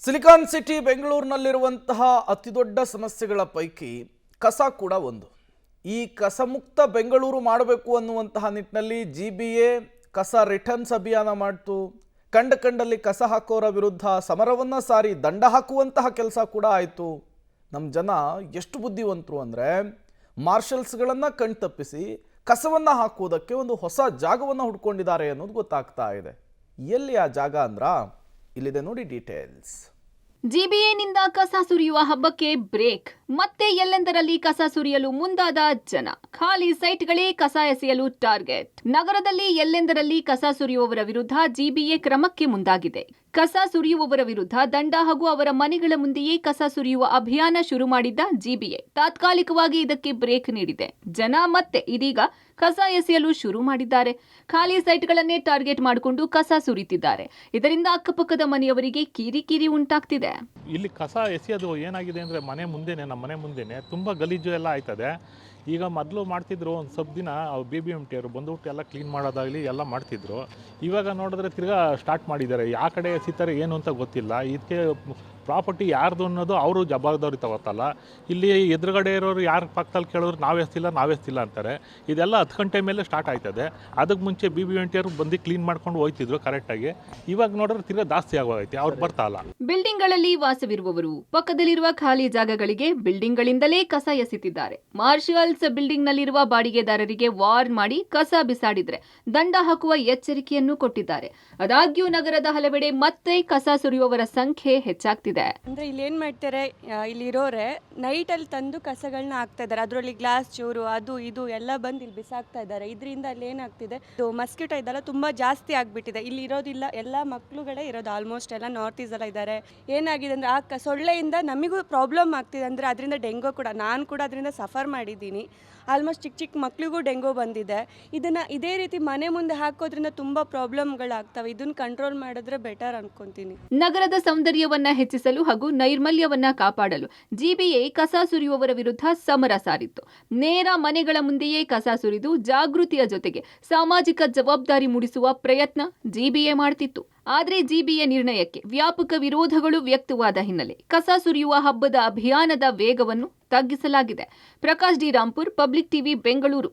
Silicon city ಬೆಂಗಳೂರಿನಲ್ಲಿರುವಂತಹ ಅತಿದೊಡ್ಡ ಸಮಸ್ಯೆಗಳ ಪೈಕಿ ಕಸ ಕೂಡ ಒಂದು. ಈ ಕಸಮುಕ್ತ ಬೆಂಗಳೂರು ಮಾಡಬೇಕು ಅನ್ನುವಂತಹ ನಿಟ್ಟಿನಲ್ಲಿ GBA ಕಸ ರಿಟರ್ನ್ಸ್ ಅಭಿಯಾನ ಮಾಡಿತು. ಕಂಡಲ್ಲಿ ಕಸ ಹಾಕೋರ ವಿರುದ್ಧ ಸಮರವನ್ನ ಸಾರಿ ದಂಡ ಹಾಕುವಂತಹ ಕೆಲಸ ಕೂಡ ಆಯಿತು. ನಮ್ಮ ಜನ ಎಷ್ಟು ಬುದ್ಧಿವಂತರು ಅಂದರೆ ಮಾರ್ಷಲ್ಸ್ಗಳನ್ನು ಕಣ್ತಪ್ಪಿಸಿ ಕಸವನ್ನು ಹಾಕುವುದಕ್ಕೆ ಒಂದು ಹೊಸ ಜಾಗವನ್ನು ಹುಡ್ಕೊಂಡಿದ್ದಾರೆ ಅನ್ನೋದು ಗೊತ್ತಾಗ್ತಾ ಇದೆ. ಎಲ್ಲಿ ಆ ಜಾಗ ಅಂದ್ರ ಇಲ್ಲಿದೆ ನೋಡಿ ಡೀಟೇಲ್ಸ್. GBAನಿಂದ ಕಸ ಸುರಿಯುವ ಹಬ್ಬಕ್ಕೆ ಬ್ರೇಕ್. ಮತ್ತೆ ಎಲ್ಲೆಂದರಲ್ಲಿ ಕಸ ಸುರಿಯಲು ಮುಂದಾದ ಜನ. ಖಾಲಿ ಸೈಟ್ಗಳೇ ಕಸ ಎಸೆಯಲು ಟಾರ್ಗೆಟ್. ನಗರದಲ್ಲಿ ಎಲ್ಲೆಂದರಲ್ಲಿ ಕಸ ಸುರಿಯುವವರ ವಿರುದ್ಧ GBA ಕ್ರಮಕ್ಕೆ ಮುಂದಾಗಿದೆ. ಕಸ ಸುರಿಯುವವರ ವಿರುದ್ಧ ದಂಡ ಹಾಗೂ ಅವರ ಮನೆಗಳ ಮುಂದೆಯೇ ಕಸ ಸುರಿಯುವ ಅಭಿಯಾನ ಶುರು ಮಾಡಿದ್ದ GBA ತಾತ್ಕಾಲಿಕವಾಗಿ ಇದಕ್ಕೆ ಬ್ರೇಕ್ ನೀಡಿದೆ. ಜನ ಮತ್ತೆ ಇದೀಗ ಕಸ ಎಸೆಯಲು ಶುರು ಮಾಡಿದ್ದಾರೆ. ಖಾಲಿ ಸೈಟ್ಗಳನ್ನೇ ಟಾರ್ಗೆಟ್ ಮಾಡಿಕೊಂಡು ಕಸ ಸುರಿತಿದ್ದಾರೆ. ಇದರಿಂದ ಅಕ್ಕಪಕ್ಕದ ಮನೆಯವರಿಗೆ ಕಿರಿಕಿರಿ ಉಂಟಾಗ್ತಿದೆ. ಇಲ್ಲಿ ಕಸ ಎಸೆಯೋದು ಏನಾಗಿದೆ ಅಂದರೆ ನಮ್ಮ ಮನೆ ಮುಂದೆನೆ ತುಂಬ ಗಲೀಜು ಎಲ್ಲ ಆಯ್ತದೆ. ಈಗ ಮೊದಲು ಮಾಡ್ತಿದ್ರು ಒಂದು ಸ್ವಲ್ಪ ದಿನ BBMT ಅವರು ಬಂದುಬಿಟ್ಟು ಎಲ್ಲ ಕ್ಲೀನ್ ಮಾಡೋದಾಗಲಿ ಎಲ್ಲ ಮಾಡ್ತಿದ್ರು. ಇವಾಗ ನೋಡಿದ್ರೆ ತಿರ್ಗಾ ಸ್ಟಾರ್ಟ್ ಮಾಡಿದ್ದಾರೆ. ಯಾವ ಕಡೆ ಎಸಿತಾರೆ ಏನು ಅಂತ ಗೊತ್ತಿಲ್ಲ. ಇದಕ್ಕೆ ಪ್ರಾಪರ್ಟಿ ಯಾರ್ದು ಅನ್ನೋದು ಅವರು ಜವಾಬ್ದಾರಿ ತಗೋತಲ್ಲ. ಇಲ್ಲಿ ಎದುರುಗಡೆ ಇರೋರು ಯಾರು ಪಕ್ಕದಲ್ಲಿ ಕೇಳೋರು ನಾವೆಸ್ತಿಲ್ಲ ಅಂತಾರೆ. ಇದೆಲ್ಲ 10 ಗಂಟೆ ಮೇಲೆ ಸ್ಟಾರ್ಟ್ ಆಯ್ತದೆ. ಅದಕ್ಕೆ ಮುಂಚೆ BBMT ಅವರು ಬಂದು ಕ್ಲೀನ್ ಮಾಡ್ಕೊಂಡು ಹೋಗ್ತಿದ್ರು ಕರೆಕ್ಟಾಗಿ. ಇವಾಗ ನೋಡಿದ್ರೆ ತಿರ್ಗಾ ಜಾಸ್ತಿ ಆಗೋಗೈತೆ, ಅವ್ರು ಬರ್ತಾಲ್ಲ. ಬಿಲ್ಡಿಂಗ್ಗಳಲ್ಲಿ ವಾಸವಿರುವವರು ಪಕ್ಕದಲ್ಲಿರುವ ಖಾಲಿ ಜಾಗಗಳಿಗೆ ಬಿಲ್ಡಿಂಗ್ಗಳಿಂದಲೇ ಕಸ ಎಸೆತಿದ್ದಾರೆ. ಮಾರ್ಷಲ್ಸ್ ಬಿಲ್ಡಿಂಗ್ನಲ್ಲಿರುವ ಬಾಡಿಗೆದಾರರಿಗೆ ವಾರ್ನ್ ಮಾಡಿ ಕಸ ಬಿಸಾಡಿದ್ರೆ ದಂಡ ಹಾಕುವ ಎಚ್ಚರಿಕೆಯನ್ನು ಕೊಟ್ಟಿದ್ದಾರೆ. ಆದಾಗ್ಯೂ ನಗರದ ಹಲವೆಡೆ ಮತ್ತೆ ಕಸ ಸುರಿಯುವವರ ಸಂಖ್ಯೆ ಹೆಚ್ಚಾಗ್ತಿದೆ. ಅಂದ್ರೆ ಇಲ್ಲಿ ಏನ್ ಮಾಡ್ತಾರೆ, ಇಲ್ಲಿ ಇರೋರೆ ನೈಟ್ ಅಲ್ಲಿ ತಂದು ಕಸಗಳನ್ನ ಹಾಕ್ತಾ ಇದ್ದಾರೆ. ಅದರಲ್ಲಿ ಗ್ಲಾಸ್ ಚೂರು ಅದು ಇದು ಎಲ್ಲ ಬಂದು ಇಲ್ಲಿ ಬಿಸಾಕ್ತಾ ಇದ್ದಾರೆ. ಇದರಿಂದ ಅಲ್ಲಿ ಏನಾಗ್ತಿದೆ, ಮಸ್ಕಿಟೋ ಇದೆಲ್ಲ ತುಂಬಾ ಜಾಸ್ತಿ ಆಗ್ಬಿಟ್ಟಿದೆ. ಇಲ್ಲಿ ಇರೋದಿಲ್ಲ, ಎಲ್ಲ ಮಕ್ಳುಗಳೇ ಇರೋದು ಆಲ್ಮೋಸ್ಟ್ ಎಲ್ಲ ನಾರ್ತ್ ಈಸ್ಟ್ ಎಲ್ಲ ಇದ್ದಾರೆ. ಏನಾಗಿದೆ ಅಂದ್ರೆ ಆ ಸೊಳ್ಳೆಯಿಂದ ನಮಗೂ ಪ್ರಾಬ್ಲಮ್ ಆಗ್ತಿದೆ. ಅಂದ್ರೆ ಅದರಿಂದ ಡೆಂಗು ಕೂಡ, ನಾನು ಕೂಡ ಅದರಿಂದ ಸಫರ್ ಮಾಡಿದ್ದೀನಿ. ಆಲ್ಮೋಸ್ಟ್ ಚಿಕ್ಕ ಮಕ್ಳಿಗೂ ಡೆಂಗು ಬಂದಿದೆ. ಇದನ್ನ ಇದೇ ರೀತಿ ಮನೆ ಮುಂದೆ ಹಾಕೋದ್ರಿಂದ ತುಂಬಾ ಪ್ರಾಬ್ಲಮ್ಗಳಾಗ್ತವೆ. ಇದನ್ನ ಕಂಟ್ರೋಲ್ ಮಾಡಿದ್ರೆ ಬೆಟರ್ ಅನ್ಕೊಂತೀನಿ. ನಗರದ ಸೌಂದರ್ಯವನ್ನ ಹೆಚ್ಚಿಸಲು ಹಾಗೂ ನೈರ್ಮಲ್ಯವನ್ನ ಕಾಪಾಡಲು GBA ಕಸ ಸುರಿಯುವವರ ವಿರುದ್ಧ ಸಮರ ಸಾರಿತ್ತು. ನೇರ ಮನೆಗಳ ಮುಂದೆಯೇ ಕಸ ಸುರಿದು ಜಾಗೃತಿಯ ಜೊತೆಗೆ ಸಾಮಾಜಿಕ ಜವಾಬ್ದಾರಿ ಮೂಡಿಸುವ ಪ್ರಯತ್ನ GBA ಮಾಡ್ತಿತ್ತು. ಆದರೆ GBA ನಿರ್ಣಯಕ್ಕೆ ವ್ಯಾಪಕ ವಿರೋಧಗಳು ವ್ಯಕ್ತವಾದ ಹಿನ್ನೆಲೆ ಕಸ ಸುರಿಯುವ ಹಬ್ಬದ ಅಭಿಯಾನದ ವೇಗವನ್ನು ತಗ್ಗಿಸಲಾಗಿದೆ. Prakash D Rampur, public TV, Bengaluru.